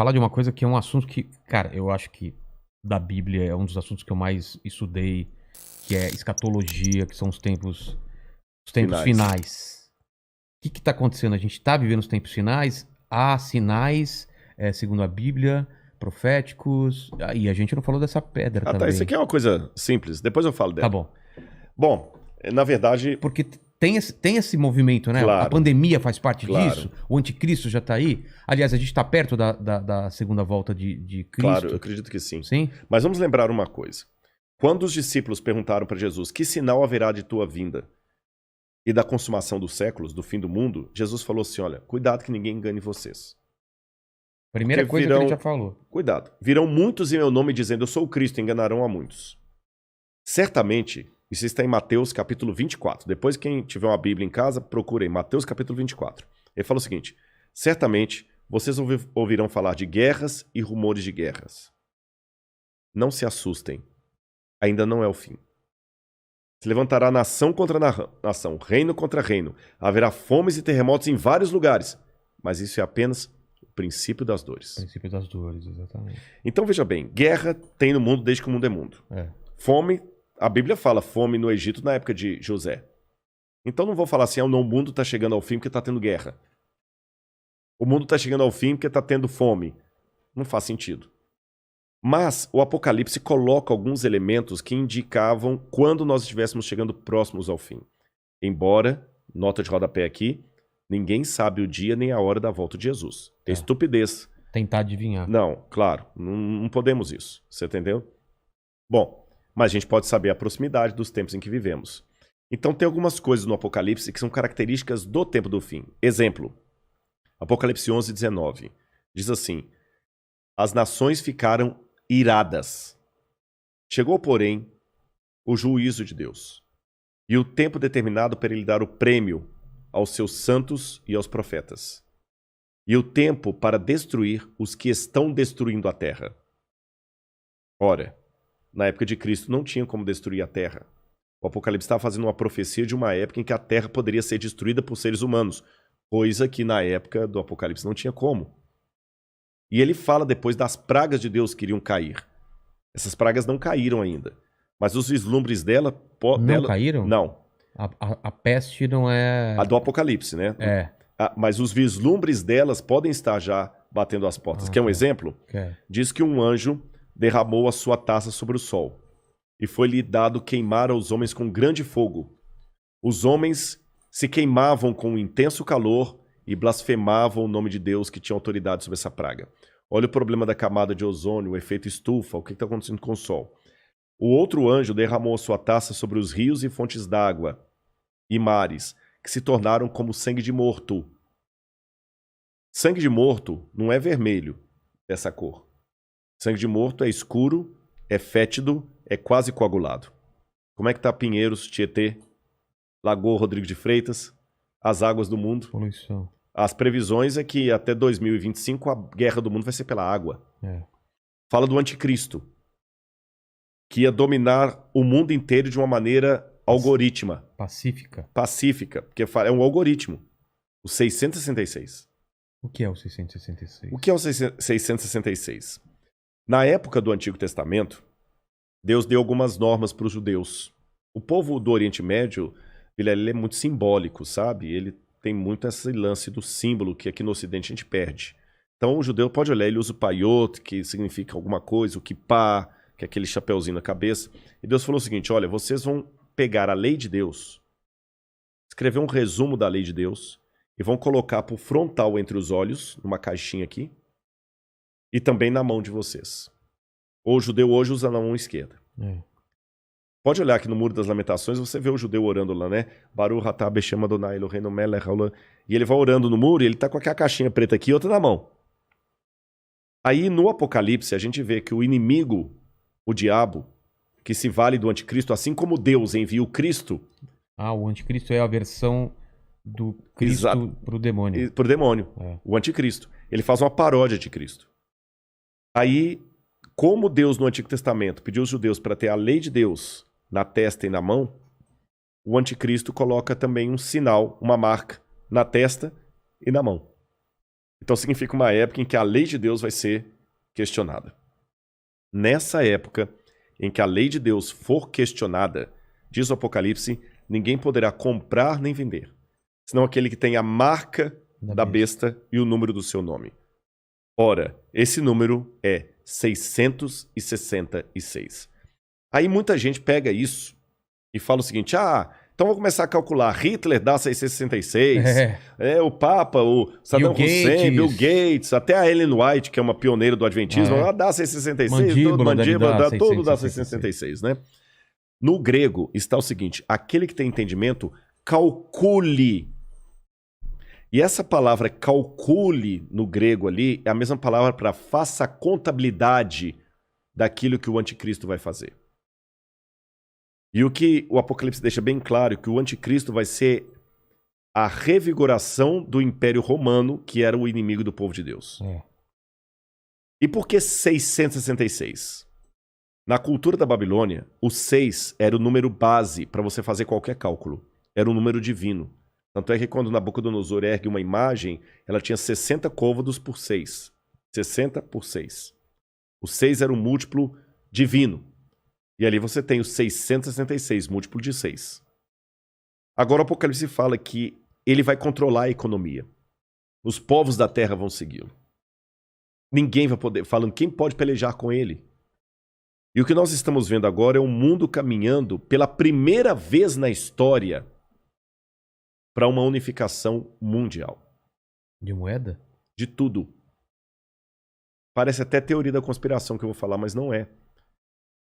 falar de uma coisa que é um assunto que, cara, eu acho que da Bíblia é um dos assuntos que eu mais estudei, que é escatologia, que são os tempos Finais. finais. O que tá acontecendo? A gente tá vivendo os tempos finais, há sinais, segundo a Bíblia, proféticos, e a gente não falou dessa pedra Ah, tá. Isso também. aqui é uma coisa simples. Depois eu falo Tá dela. bom. Bom, na verdade, Porque tem esse movimento, né? A claro, pandemia faz parte claro, disso, o anticristo já tá aí. Aliás, a gente tá perto da segunda volta de claro, eu Cristo. acredito que sim. Sim? Mas vamos lembrar uma coisa. Quando os discípulos perguntaram para Jesus, que sinal haverá de tua vinda e da consumação dos séculos, do fim do mundo, Jesus falou assim, olha, cuidado que ninguém engane vocês. Porque Primeira coisa que ele já virão, falou. cuidado, virão muitos em meu nome dizendo, eu sou o Cristo, e enganarão a muitos. Certamente, isso está em Mateus capítulo 24. Depois, quem tiver uma Bíblia em casa, procure em Mateus capítulo 24. Ele fala o seguinte, certamente vocês ouvirão falar de guerras e rumores de guerras. Não se assustem, ainda não é o fim. Se levantará nação contra nação, reino contra reino. Haverá fomes e terremotos em vários lugares. Mas isso é apenas o princípio das dores. Princípio das dores, exatamente. Então veja bem, guerra tem no mundo desde que o mundo é mundo. É. Fome, a Bíblia fala fome no Egito na época de José. Então não vou falar assim, não, o mundo está chegando ao fim porque está tendo guerra. O mundo está chegando ao fim porque está tendo fome. Não faz sentido. Mas o Apocalipse coloca alguns elementos que indicavam quando nós estivéssemos chegando próximos ao fim. Embora, nota de rodapé aqui, ninguém sabe o dia nem a hora da volta de Jesus. É estupidez. Tentar adivinhar. Não, claro, não podemos isso. Você entendeu? Bom, mas a gente pode saber a proximidade dos tempos em que vivemos. Então tem algumas coisas no Apocalipse que são características do tempo do fim. Exemplo, Apocalipse 11, 19. Diz assim, as nações ficaram iradas. Chegou, porém, o juízo de Deus e o tempo determinado para ele dar o prêmio aos seus santos e aos profetas, e o tempo para destruir os que estão destruindo a terra. Ora, na época de Cristo não tinha como destruir a terra. O Apocalipse estava fazendo uma profecia de uma época em que a terra poderia ser destruída por seres humanos, coisa que na época do Apocalipse não tinha como. E ele fala depois das pragas de Deus que iriam cair. Essas pragas não caíram ainda. Mas os vislumbres dela... Não caíram? Não. A peste não é... A do Apocalipse, né? É. Mas os vislumbres delas podem estar já batendo as portas. Quer um tá. exemplo? Diz que um anjo derramou a sua taça sobre o sol. E foi-lhe dado queimar aos homens com grande fogo. Os homens se queimavam com um intenso calor e blasfemavam o nome de Deus que tinha autoridade sobre essa praga. Olha o problema da camada de ozônio, o efeito estufa, o que está acontecendo com o Sol. O outro anjo derramou a sua taça sobre os rios e fontes d'água e mares, que se tornaram como sangue de morto. Sangue de morto não é vermelho, dessa cor. Sangue de morto é escuro, é fétido, é quase coagulado. Como é que está Pinheiros, Tietê, Lagoa Rodrigo de Freitas, as águas do mundo? Poluição. As previsões é que até 2025 a guerra do mundo vai ser pela água. Fala do anticristo, que ia dominar o mundo inteiro de uma maneira algorítmica. Pacífica, porque é um algoritmo. O 666. O que é o 666? O que é o 666? Na época do Antigo Testamento, Deus deu algumas normas para os judeus. O povo do Oriente Médio, ele é muito simbólico, sabe? Ele tem muito esse lance do símbolo que aqui no Ocidente a gente perde. Então o judeu pode olhar, ele usa o paiot, que significa alguma coisa, o kippah, que é aquele chapeuzinho na cabeça. E Deus falou o seguinte, olha, vocês vão pegar a lei de Deus, escrever um resumo da lei de Deus e vão colocar pro frontal entre os olhos, numa caixinha aqui, e também na mão de vocês. O judeu hoje usa na mão esquerda. Pode olhar aqui no Muro das Lamentações, você vê o judeu orando lá, né? Baruch atah b'shem Adonai Eloheinu melech haolam. E ele vai orando no muro e ele tá com aquela caixinha preta aqui e outra na mão. Aí no Apocalipse a gente vê que o inimigo, o diabo, que se vale do anticristo, assim como Deus envia o Cristo... o anticristo é a versão do Cristo pro demônio. Pro demônio, o anticristo. Ele faz uma paródia de Cristo. Aí, como Deus no Antigo Testamento pediu aos judeus para ter a lei de Deus na testa e na mão, o anticristo coloca também um sinal, uma marca, na testa e na mão. Então significa uma época em que a lei de Deus vai ser questionada. Nessa época em que a lei de Deus for questionada, diz o Apocalipse, ninguém poderá comprar nem vender, senão aquele que tem a marca da besta e o número do seu nome. Ora, esse número é 666. Aí muita gente pega isso e fala o seguinte, então vamos começar a calcular, Hitler dá 666, o Papa, o Saddam Hussein, Bill Gates, até a Ellen White, que é uma pioneira do Adventismo, ela dá 666, mandíbula, todo dá 666, né? No grego está o seguinte, aquele que tem entendimento, calcule. E essa palavra calcule no grego ali é a mesma palavra para faça a contabilidade daquilo que o anticristo vai fazer. E o que o Apocalipse deixa bem claro é que o anticristo vai ser a revigoração do Império Romano, que era o inimigo do povo de Deus. E por que 666? Na cultura da Babilônia, o 6 era o número base para você fazer qualquer cálculo. Era um número divino. Tanto é que quando Nabucodonosor ergue uma imagem, ela tinha 60 côvados por 6. 60 por 6. O 6 era um múltiplo divino. E ali você tem o 666, múltiplo de 6. Agora o Apocalipse fala que ele vai controlar a economia. Os povos da terra vão segui-lo. Ninguém vai poder, falando quem pode pelejar com ele. E o que nós estamos vendo agora é um mundo caminhando pela primeira vez na história para uma unificação mundial. De moeda? De tudo. Parece até teoria da conspiração que eu vou falar, mas não é.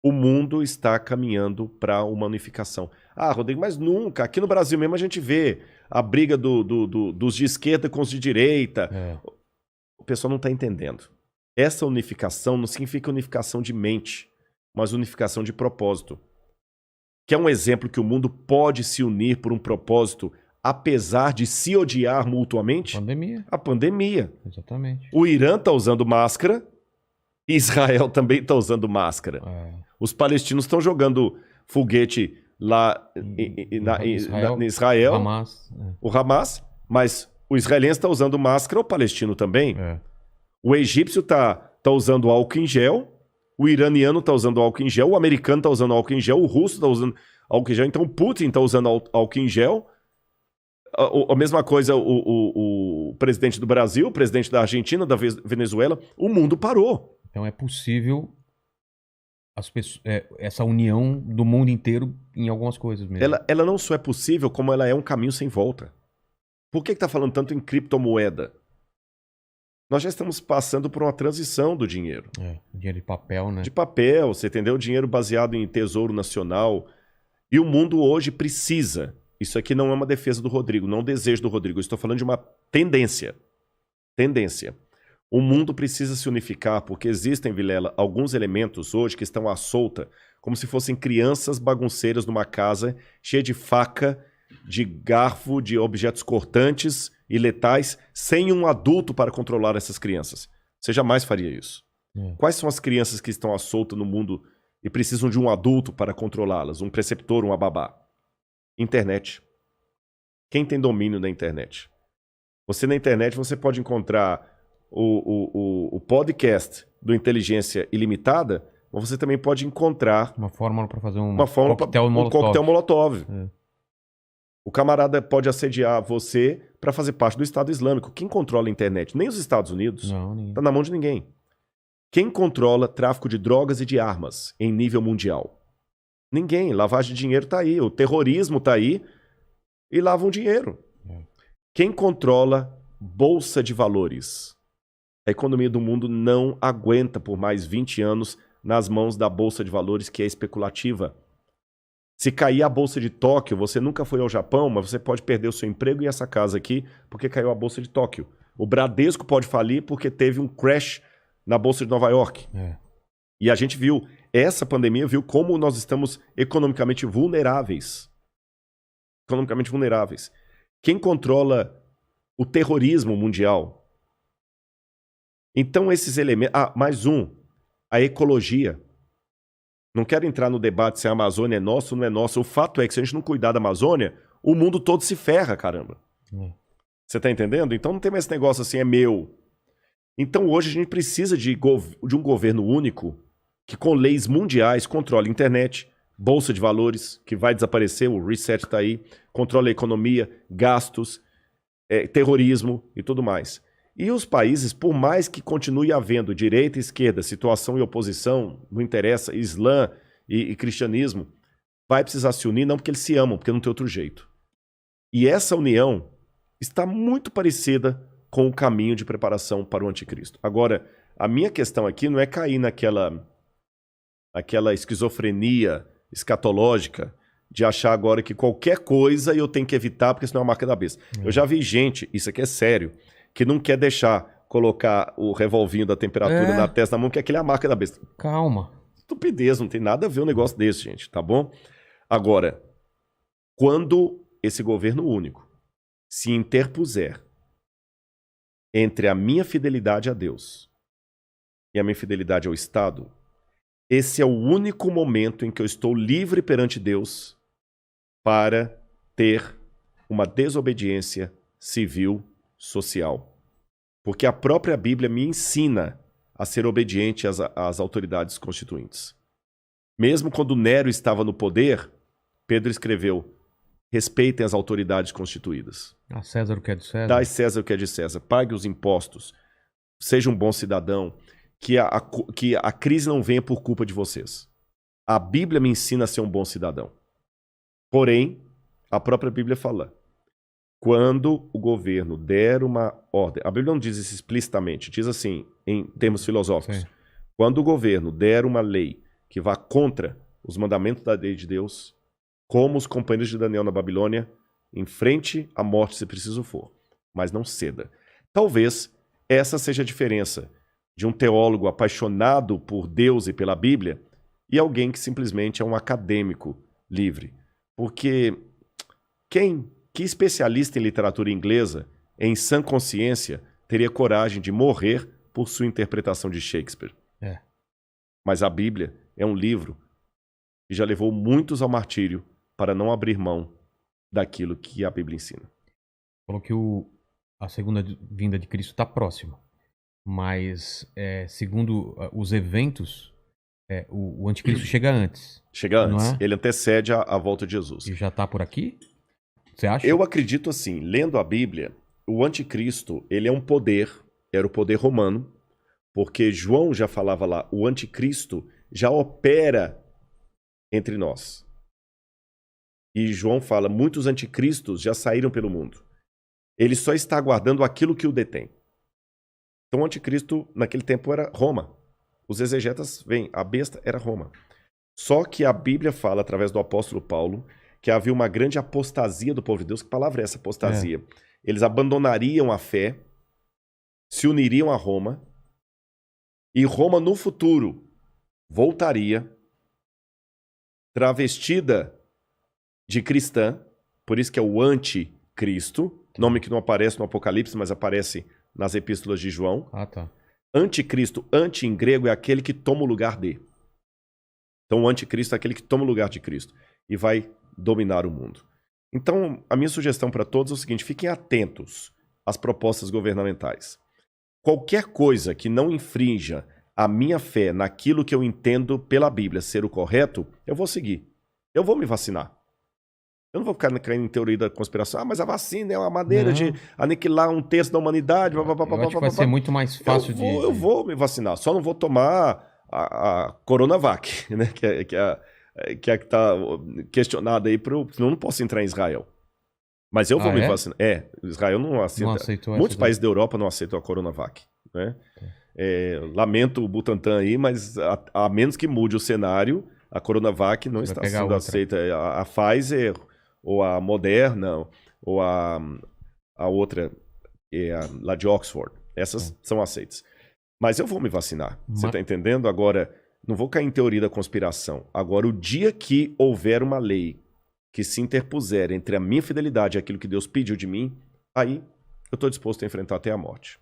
O mundo está caminhando para uma unificação. Rodrigo, mas nunca. Aqui no Brasil mesmo a gente vê a briga dos de esquerda com os de direita. O pessoal não está entendendo. Essa unificação não significa unificação de mente, mas unificação de propósito. Que é um exemplo que o mundo pode se unir por um propósito, apesar de se odiar mutuamente? Pandemia. A pandemia. Exatamente. O Irã está usando máscara, e Israel também está usando máscara. Os palestinos estão jogando foguete lá em Israel, Hamas, o Hamas, mas o israelense está usando máscara, o palestino também. O egípcio está usando álcool em gel, o iraniano está usando álcool em gel, o americano está usando álcool em gel, o russo está usando álcool em gel, então o Putin está usando álcool em gel. A mesma coisa o presidente do Brasil, o presidente da Argentina, da Venezuela, o mundo parou. Então é possível essa união do mundo inteiro em algumas coisas mesmo. Ela não só é possível, como ela é um caminho sem volta. Por que está falando tanto em criptomoeda? Nós já estamos passando por uma transição do dinheiro. Dinheiro de papel, né? De papel, você entendeu? Dinheiro baseado em tesouro nacional. E o mundo hoje precisa. Isso aqui não é uma defesa do Rodrigo, não é um desejo do Rodrigo. Eu estou falando de uma tendência. Tendência. O mundo precisa se unificar porque existem, Vilela, alguns elementos hoje que estão à solta, como se fossem crianças bagunceiras numa casa cheia de faca, de garfo, de objetos cortantes e letais, sem um adulto para controlar essas crianças. Você jamais faria isso. Quais são as crianças que estão à solta no mundo e precisam de um adulto para controlá-las? Um preceptor, uma babá? Internet. Quem tem domínio da internet? Você na internet você pode encontrar o podcast do Inteligência Ilimitada, mas você também pode encontrar uma fórmula para fazer um coquetel Molotov. O camarada pode assediar você para fazer parte do Estado Islâmico. Quem controla a internet? Nem os Estados Unidos. Não, está na mão de ninguém. Quem controla tráfico de drogas e de armas em nível mundial? Ninguém. Lavagem de dinheiro está aí. O terrorismo está aí e lavam dinheiro. Quem controla bolsa de valores? A economia do mundo não aguenta por mais 20 anos nas mãos da bolsa de valores que é especulativa. Se cair a bolsa de Tóquio, você nunca foi ao Japão, mas você pode perder o seu emprego e essa casa aqui porque caiu a bolsa de Tóquio. O Bradesco pode falir porque teve um crash na bolsa de Nova York. E a gente viu, essa pandemia viu como nós estamos economicamente vulneráveis. Economicamente vulneráveis. Quem controla o terrorismo mundial? Então esses elementos... mais um. A ecologia. Não quero entrar no debate se a Amazônia é nossa ou não é nossa. O fato é que se a gente não cuidar da Amazônia, o mundo todo se ferra, caramba. Você tá entendendo? Então não tem mais esse negócio assim, é meu. Então hoje a gente precisa de um governo único que com leis mundiais controle a internet, bolsa de valores, que vai desaparecer, o reset está aí, controle a economia, gastos, terrorismo e tudo mais. E os países, por mais que continue havendo direita e esquerda, situação e oposição, não interessa, Islã e cristianismo, vai precisar se unir, não porque eles se amam, porque não tem outro jeito. E essa união está muito parecida com o caminho de preparação para o anticristo. Agora, a minha questão aqui não é cair naquela esquizofrenia escatológica de achar agora que qualquer coisa eu tenho que evitar porque senão é a marca da besta. Eu já vi gente, isso aqui é sério, que não quer deixar colocar o revolvinho da temperatura na testa da mão, porque aquilo é a marca da besta. Calma. Estupidez, não tem nada a ver um negócio desse, gente, tá bom? Agora, quando esse governo único se interpuser entre a minha fidelidade a Deus e a minha fidelidade ao Estado, esse é o único momento em que eu estou livre perante Deus para ter uma desobediência civil, social. Porque a própria Bíblia me ensina a ser obediente às autoridades constituintes. Mesmo quando Nero estava no poder, Pedro escreveu: respeitem as autoridades constituídas. A César o que é de César. Dai César o que é de César. Pague os impostos. Seja um bom cidadão. Que a crise não venha por culpa de vocês. A Bíblia me ensina a ser um bom cidadão. Porém, a própria Bíblia fala: quando o governo der uma ordem... A Bíblia não diz isso explicitamente. Diz assim, em termos filosóficos. Sim. Quando o governo der uma lei que vá contra os mandamentos da lei de Deus, como os companheiros de Daniel na Babilônia, enfrente a morte se preciso for, mas não ceda. Talvez essa seja a diferença de um teólogo apaixonado por Deus e pela Bíblia e alguém que simplesmente é um acadêmico livre. Porque que especialista em literatura inglesa, em sã consciência, teria coragem de morrer por sua interpretação de Shakespeare? Mas a Bíblia é um livro que já levou muitos ao martírio para não abrir mão daquilo que a Bíblia ensina. Falou que a segunda vinda de Cristo está próxima. Mas, segundo os eventos, o anticristo chega antes. Chega antes. Não é? Ele antecede a volta de Jesus. E já está por aqui? Você acha? Eu acredito assim, lendo a Bíblia, o anticristo, ele é um poder, era o poder romano, porque João já falava lá, o anticristo já opera entre nós. E João fala, muitos anticristos já saíram pelo mundo. Ele só está aguardando aquilo que o detém. Então o anticristo naquele tempo era Roma. Os exegetas veem, a besta era Roma. Só que a Bíblia fala, através do apóstolo Paulo, que havia uma grande apostasia do povo de Deus. Que palavra é essa, apostasia? Eles abandonariam a fé, se uniriam a Roma, e Roma no futuro voltaria travestida de cristã, por isso que é o anticristo, nome que não aparece no Apocalipse, mas aparece nas epístolas de João. Ah, tá. Anticristo, anti em grego, é aquele que toma o lugar de. Então o anticristo é aquele que toma o lugar de Cristo e vai dominar o mundo. Então a minha sugestão para todos é o seguinte, fiquem atentos às propostas governamentais. Qualquer coisa que não infrinja a minha fé naquilo que eu entendo pela Bíblia ser o correto, eu vou seguir. Eu vou me vacinar. Eu não vou ficar caindo em teoria da conspiração. Ah, mas a vacina é uma maneira de aniquilar um terço da humanidade. Eu acho que vai ser muito mais fácil Eu vou me vacinar. Só não vou tomar a Coronavac, né? Que é que está questionada aí, senão eu não posso entrar em Israel. Mas eu vou me vacinar. Israel não aceita. Não aceitou Muitos países da Europa não aceitam a Coronavac. Né? Lamento o Butantan aí, mas a menos que mude o cenário, a Coronavac não está sendo aceita. A Pfizer, ou a Moderna, ou a outra, lá de Oxford. Essas são aceitas. Mas eu vou me vacinar. Você está entendendo? Agora, não vou cair em teoria da conspiração. Agora, o dia que houver uma lei que se interpuser entre a minha fidelidade e aquilo que Deus pediu de mim, aí eu estou disposto a enfrentar até a morte.